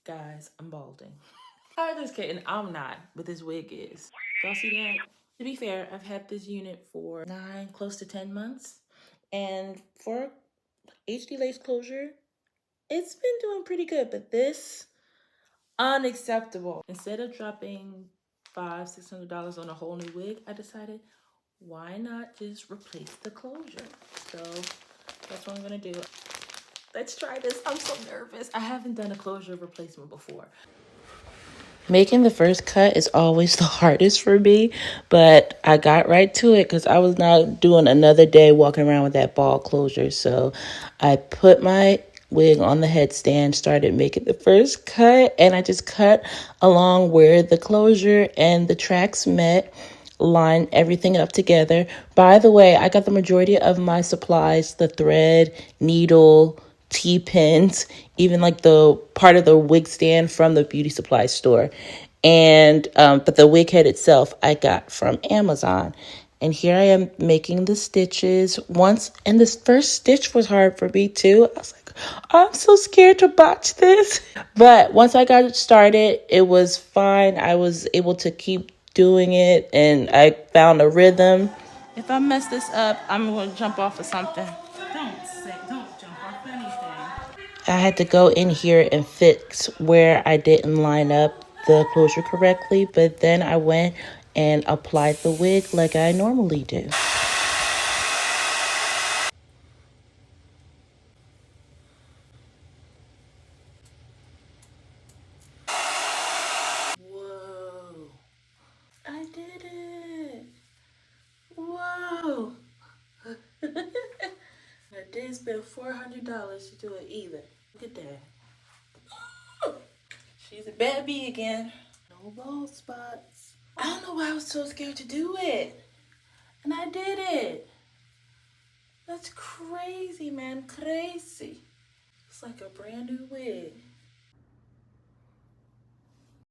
Guys, I'm balding. I'm just kidding. I'm not, but this wig is. Y'all see that? To be fair, I've had this unit for 9, close to 10 months. And for HD lace closure, it's been doing pretty good, but this, unacceptable. Instead of dropping $500-$600 on a whole new wig, I decided, why not just replace the closure? So that's what I'm gonna do. Let's try this. I'm so nervous. I haven't done a closure replacement before. Making the first cut is always the hardest for me, but I got right to it because I was not doing another day walking around with that ball closure. So I put my wig on the headstand, started making the first cut, and I just cut along where the closure and the tracks met, line everything up together. By the way, I got the majority of my supplies, the thread, needle, T-pins, even like the part of the wig stand from the beauty supply store. And but the wig head itself I got from Amazon. And here I am making the stitches once, and this first stitch was hard for me too. I was like, I'm so scared to botch this. But once I got it started, it was fine. I was able to keep doing it, and I found a rhythm. If I mess this up, I'm going to jump off of something. Don't jump off anything. I had to go in here and fix where I didn't line up the closure correctly, but then I went and applied the wig like I normally do. Whoa. I did it. Whoa. I didn't spend $400 to do it either. Look at that. She's a bad bee again. No bald spots. I don't know why I was so scared to do it. And I did it. That's crazy, man. Crazy. It's like a brand new wig.